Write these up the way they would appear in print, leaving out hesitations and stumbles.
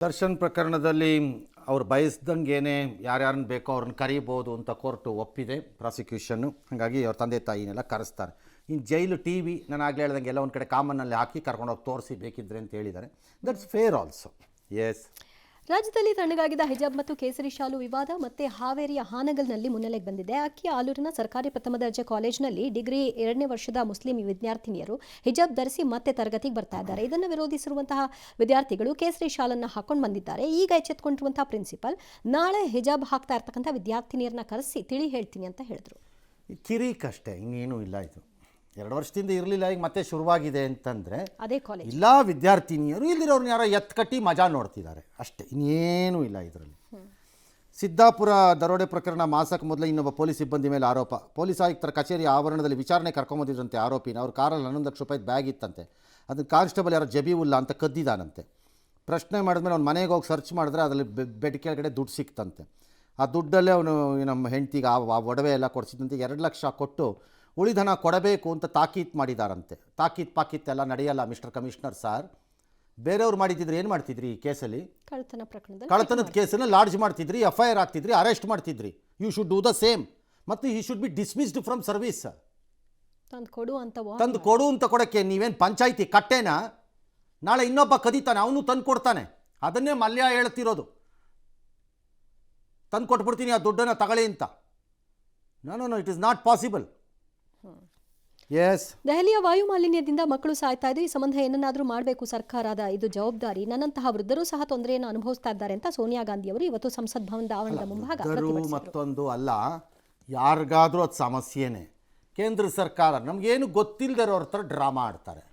ದರ್ಶನ್ ಪ್ರಕರಣದಲ್ಲಿ ಅವ್ರು ಬಯಸ್ದಂಗೆನೇ ಯಾರ್ಯಾರನ್ನ ಬೇಕೋ ಅವ್ರನ್ನ ಕರೀಬೋದು ಅಂತ ಕೋರ್ಟು ಒಪ್ಪಿದೆ ಪ್ರಾಸಿಕ್ಯೂಷನ್ನು. ಹಾಗಾಗಿ ಅವ್ರ ತಂದೆ ತಾಯಿನೆಲ್ಲ ಕರೆಸ್ತಾರೆ. ಇನ್ನು ಜೈಲು ಟಿ ವಿ ನಾನು ಆಗಲೇ ಹೇಳ್ದಂಗೆ ಎಲ್ಲ ಒಂದು ಕಡೆ ಕಾಮನ್ನಲ್ಲಿ ಹಾಕಿ ಕರ್ಕೊಂಡೋಗಿ ತೋರಿಸಿ ಬೇಕಿದ್ರೆ ಅಂತ ಹೇಳಿದ್ದಾರೆ. That's fair also. ಎಸ್. ರಾಜ್ಯದಲ್ಲಿ ತಣ್ಣಗಾಗಿದ್ದ ಹಿಜಾಬ್ ಮತ್ತು ಕೇಸರಿ ಶಾಲು ವಿವಾದ ಮತ್ತೆ ಹಾವೇರಿಯ ಹಾನಗಲ್ನಲ್ಲಿ ಮುನ್ನೆಲೆಗೆ ಬಂದಿದೆ. ಅಕ್ಕಿ ಆಲೂರಿನ ಸರ್ಕಾರಿ ಪ್ರಥಮ ದರ್ಜೆ ಕಾಲೇಜಿನಲ್ಲಿ ಡಿಗ್ರಿ 2ನೇ ವರ್ಷದ ಮುಸ್ಲಿಂ ವಿದ್ಯಾರ್ಥಿನಿಯರು ಹಿಜಾಬ್ ಧರಿಸಿ ಮತ್ತೆ ತರಗತಿಗೆ ಬರ್ತಾ ಇದ್ದಾರೆ. ಇದನ್ನು ವಿರೋಧಿಸಿರುವಂತಹ ವಿದ್ಯಾರ್ಥಿಗಳು ಕೇಸರಿ ಶಾಲನ್ನು ಹಾಕೊಂಡು ಬಂದಿದ್ದಾರೆ. ಈಗ ಎಚ್ಚೆತ್ತುಕೊಂಡಿರುವಂತಹ ಪ್ರಿನ್ಸಿಪಲ್ ನಾಳೆ ಹಿಜಾಬ್ ಹಾಕ್ತಾ ಇರ್ತಕ್ಕಂಥ ವಿದ್ಯಾರ್ಥಿನಿಯರನ್ನ ಕರೆಸಿ ತಿಳಿ ಹೇಳ್ತೀನಿ ಅಂತ ಹೇಳಿದ್ರು. ಕಿರಿಕಷ್ಟೇ, ಇನ್ನೇನು ಇಲ್ಲ. ಇದು 2 ವರ್ಷದಿಂದ ಇರಲಿಲ್ಲ, ಈಗ ಮತ್ತೆ ಶುರುವಾಗಿದೆ ಅಂತಂದರೆ ಅದೇ ಕಾಲೇಜ್ ಇಲ್ಲ ವಿದ್ಯಾರ್ಥಿನಿಯರು ಇಲ್ಲಿರೋರ್ನ ಯಾರೋ ಎತ್ಕಟ್ಟಿ ಮಜಾ ನೋಡ್ತಿದ್ದಾರೆ ಅಷ್ಟೇ, ಇನ್ನೇನೂ ಇಲ್ಲ ಇದರಲ್ಲಿ. ಸಿದ್ದಾಪುರ ದರೋಡೆ ಪ್ರಕರಣ ಮಾಸಕ್ಕೆ ಮೊದಲೇ ಇನ್ನೊಬ್ಬ ಪೊಲೀಸ್ ಸಿಬ್ಬಂದಿ ಮೇಲೆ ಆರೋಪ. ಪೊಲೀಸ್ ಆಯುಕ್ತರ ಕಚೇರಿ ಆವರಣದಲ್ಲಿ ವಿಚಾರಣೆ ಕರ್ಕೊಂಬಂದಿದ್ರಂತೆ ಆರೋಪಿನ. ಅವ್ರ ಕಾರಲ್ಲಿ 11 ಲಕ್ಷ ರೂಪಾಯಿ ಬ್ಯಾಗ್ ಇತ್ತಂತೆ. ಅದನ್ನು ಕಾನ್ಸ್ಟೇಬಲ್ ಯಾರೋ ಜಬೀವುಲ್ಲಾ ಅಂತ ಕದ್ದಿದ್ದಾನಂತೆ. ಪ್ರಶ್ನೆ ಮಾಡಿದ್ಮೇಲೆ ಅವ್ನು ಮನೆಗೆ ಹೋಗಿ ಸರ್ಚ್ ಮಾಡಿದ್ರೆ ಅದರಲ್ಲಿ ಬೆಡ್ ಕೆಳಗಡೆ ದುಡ್ಡು ಸಿಕ್ತಂತೆ. ಆ ದುಡ್ಡಲ್ಲೇ ಅವನು ನಮ್ಮ ಹೆಂಡ್ತಿಗೆ ಆ ಒಡವೆ ಎಲ್ಲ ಕೊಡಿಸಿದಂತೆ. 2 ಲಕ್ಷ ಕೊಟ್ಟು ಉಳಿದನ ಕೊಡಬೇಕು ಅಂತ ತಾಕೀತು ಮಾಡಿದಾರಂತೆ. ಪಾಕೀತ್ ಎಲ್ಲ ನಡೆಯಲ್ಲ ಮಿಸ್ಟರ್ ಕಮಿಷನರ್ ಸಾರ್. ಬೇರೆಯವ್ರು ಮಾಡಿದ್ದಿದ್ರೆ ಏನು ಮಾಡ್ತಿದ್ರಿ ಈ ಕೇಸಲ್ಲಿ? ಕಳ್ಳತನದ ಕೇಸನ್ನು ಲಾಡ್ಜ್ ಮಾಡ್ತಿದ್ರಿ, FIR ಆಗ್ತಿದ್ರಿ, ಅರೆಸ್ಟ್ ಮಾಡ್ತಿದ್ರಿ. You should do the same. ಮತ್ತು he should be dismissed from service. ತಂದು ಕೊಡು ಅಂತ ಕೊಡೋಕ್ಕೆ ನೀವೇನು ಪಂಚಾಯಿತಿ ಕಟ್ಟೆನಾ? ನಾಳೆ ಇನ್ನೊಬ್ಬ ಕದೀತಾನೆ, ಅವನು ತಂದು ಕೊಡ್ತಾನೆ. ಅದನ್ನೇ ಮಲ್ಯ ಹೇಳ್ತಿರೋದು, ತಂದು ಕೊಟ್ಬಿಡ್ತೀನಿ ಆ ದುಡ್ಡನ್ನು ತಗೊಳ್ಳಿ ಅಂತ. No it is not possible. ದೆಹಲಿಯ ವಾಯು ಮಾಲಿನ್ಯದಿಂದ ಮಕ್ಕಳು ಸಾಯ್ತಾ ಇದ್ದು, ಈ ಸಂಬಂಧ ಏನನ್ನಾದರೂ ಮಾಡಬೇಕು ಸರ್ಕಾರದ, ಇದು ಜವಾಬ್ದಾರಿ. ನನ್ನಂತಹ ವೃದ್ಧರು ಸಹ ತೊಂದರೆಯನ್ನು ಅನುಭವಿಸ್ತಾ ಇದ್ದಾರೆ ಅಂತ ಸೋನಿಯಾ ಗಾಂಧಿ ಅವರು ಇವತ್ತು ಸಂಸತ್ ಭವನದ ಆವರಣದ ಮುಂಭಾಗ ಮತ್ತೊಂದು ಅಲ್ಲ, ಯಾರಿಗಾದ್ರೂ ಅದು ಸಮಸ್ಯೆನೇ. ಕೇಂದ್ರ ಸರ್ಕಾರ ನಮಗೇನು ಗೊತ್ತಿಲ್ಲದಿರೋರ ಥರ ಡ್ರಾಮಾ ಆಡ್ತಾರೆ.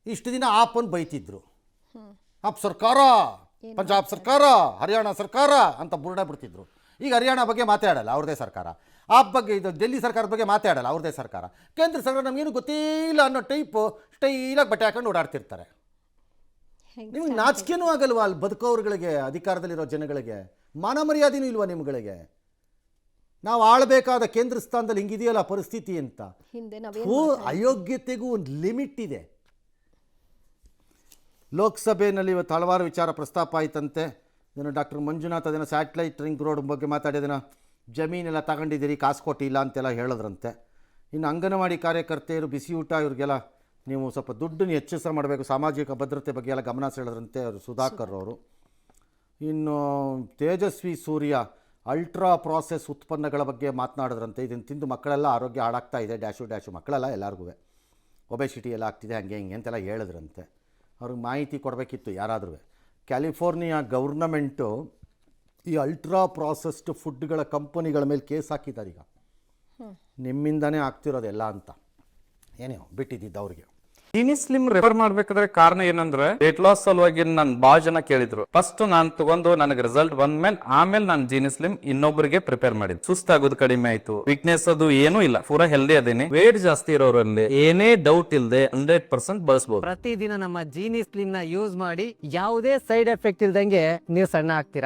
ಇಷ್ಟು ದಿನ ಆಪನ್ನು ಬೈತಿದ್ರು, ಆಪ್ ಸರ್ಕಾರ, ಪಂಜಾಬ್ ಸರ್ಕಾರ, ಹರಿಯಾಣ ಸರ್ಕಾರ ಅಂತ ಬುರುಡೆ ಬಿಡ್ತಿದ್ರು. ಈಗ ಹರಿಯಾಣ ಬಗ್ಗೆ ಮಾತಾಡಲ್ಲ, ಅವ್ರದೇ ಸರ್ಕಾರ. ಆ ಬಗ್ಗೆ ಇದು ಡೆಲ್ಲಿ ಸರ್ಕಾರದ ಬಗ್ಗೆ ಮಾತಾಡಲ್ಲ, ಅವ್ರದೇ ಸರ್ಕಾರ. ಕೇಂದ್ರ ಸರ್ಕಾರ ನಮಗೇನು ಗೊತ್ತಿಲ್ಲ ಅನ್ನೋ ಟೈಪು ಸ್ಟೈಲಾಗಿ ಬಟ್ಟೆ ಹಾಕೊಂಡು ಓಡಾಡ್ತಿರ್ತಾರೆ. ನಿಮಗೆ ನಾಚಿಕೆನೂ ಆಗಲ್ವಾ ಅಲ್ಲಿ ಬದುಕೋರ್ಗಳಿಗೆ, ಅಧಿಕಾರದಲ್ಲಿರೋ ಜನಗಳಿಗೆ? ಮಾನ ಮರ್ಯಾದೆನೂ ಇಲ್ವಾ ನಿಮ್ಗಳಿಗೆ? ನಾವು ಆಳಬೇಕಾದ ಕೇಂದ್ರ ಸ್ಥಾನದಲ್ಲಿ ಹಿಂಗಿದೆಯಲ್ಲ ಪರಿಸ್ಥಿತಿ ಅಂತ. ಅಯೋಗ್ಯತೆಗೂ ಒಂದು ಲಿಮಿಟ್ ಇದೆ. ಲೋಕಸಭೆಯಲ್ಲಿ ಇವತ್ತು ಹಲವಾರು ವಿಚಾರ ಪ್ರಸ್ತಾಪ ಆಯ್ತಂತೆ. ಇದನ್ನು ಡಾಕ್ಟರ್ ಮಂಜುನಾಥ್ ಅದನ್ನು ಸ್ಯಾಟಲೈಟ್ ರಿಂಗ್ ರೋಡ್ ಬಗ್ಗೆ ಮಾತಾಡಿದನ್ನು ಜಮೀನೆಲ್ಲ ತಗೊಂಡಿದ್ದೀರಿ, ಕಾಸು ಕೊಟ್ಟಿಲ್ಲ ಅಂತೆಲ್ಲ ಹೇಳಿದ್ರಂತೆ. ಇನ್ನು ಅಂಗನವಾಡಿ ಕಾರ್ಯಕರ್ತೆಯರು, ಬಿಸಿ ಊಟ, ಇವ್ರಿಗೆಲ್ಲ ನೀವು ಸ್ವಲ್ಪ ದುಡ್ಡನ್ನು ಹೆಚ್ಚಿಸ ಮಾಡಬೇಕು, ಸಾಮಾಜಿಕ ಭದ್ರತೆ ಬಗ್ಗೆ ಎಲ್ಲ ಗಮನ ಸೆಳೆದ್ರಂತೆ ಅವರು ಸುಧಾಕರ್ ಅವರು. ಇನ್ನು ತೇಜಸ್ವಿ ಸೂರ್ಯ ಅಲ್ಟ್ರಾ ಪ್ರಾಸೆಸ್ ಉತ್ಪನ್ನಗಳ ಬಗ್ಗೆ ಮಾತನಾಡಿದ್ರಂತೆ. ಇದನ್ನು ತಿಂದು ಮಕ್ಕಳೆಲ್ಲ ಆರೋಗ್ಯ ಹಾಳಾಗ್ತಾ ಇದೆ, ಡ್ಯಾಶು ಮಕ್ಕಳೆಲ್ಲ ಎಲ್ಲರಿಗೂ ಒಬೆಸಿಟಿ ಎಲ್ಲ ಆಗ್ತಿದೆ, ಹಂಗೆ ಹಿಂಗೆ ಅಂತೆಲ್ಲ ಹೇಳಿದ್ರಂತೆ. ಅವ್ರಿಗೆ ಮಾಹಿತಿ ಕೊಡಬೇಕಿತ್ತು ಯಾರಾದರೂ. ಕ್ಯಾಲಿಫೋರ್ನಿಯಾ ಗೌರ್ನಮೆಂಟು ಈ ಅಲ್ಟ್ರಾ ಪ್ರಾಸೆಸ್ಡ್ ಫುಡ್ಗಳ ಕಂಪನಿಗಳ ಮೇಲೆ ಕೇಸ್ ಹಾಕಿದ್ದಾರೆ. ಈಗ ನಿಮ್ಮಿಂದನೇ ಆಗ್ತಿರೋದೆಲ್ಲ ಅಂತ ಏನೇ ಬಿಟ್ಟಿದ್ದಿದ್ದು ಅವ್ರಿಗೆ. ಜೀನಿ ಸ್ಲಿಮ್ ರೆಫರ್ ಮಾಡ್ಬೇಕಾದ್ರೆ ಕಾರಣ ಏನಂದ್ರೆ ವೇಟ್ ಲಾಸ್ ಸಲುವಾಗಿ ನನ್ ಬಾಳ ಜನ ಕೇಳಿದ್ರು. ಫಸ್ಟ್ ನಾನ್ ತಗೊಂಡು ನನಗೆ ರಿಸಲ್ಟ್ ಬಂದ್ಮೇಲೆ ಆಮೇಲೆ ನಾನು ಜೀನಿ ಸ್ಲಿಮ್ ಇನ್ನೊಬ್ಬರಿಗೆ ಪ್ರಿಪೇರ್ ಮಾಡಿದ್. ಸುಸ್ತಾಗೋದು ಕಡಿಮೆ ಆಯ್ತು, ವೀಕ್ನೆಸ್ ಅದು ಏನೂ ಇಲ್ಲ, ಪೂರಾ ಹೆಲ್ದಿ ಅದೇನೆ. ವೇಟ್ ಜಾಸ್ತಿ ಇರೋರಲ್ಲಿ ಏನೇ ಡೌಟ್ ಇಲ್ಲದೆ 100% ಬಳಸಬಹುದು. ಪ್ರತಿದಿನ ನಮ್ಮ ಜೀನಿ ಸ್ಲಿಮ್ ನ ಯೂಸ್ ಮಾಡಿ ಯಾವುದೇ ಸೈಡ್ ಎಫೆಕ್ಟ್ ಇಲ್ದಂಗೆ ನೀವು ಸಣ್ಣ ಆಗ್ತೀರಾ.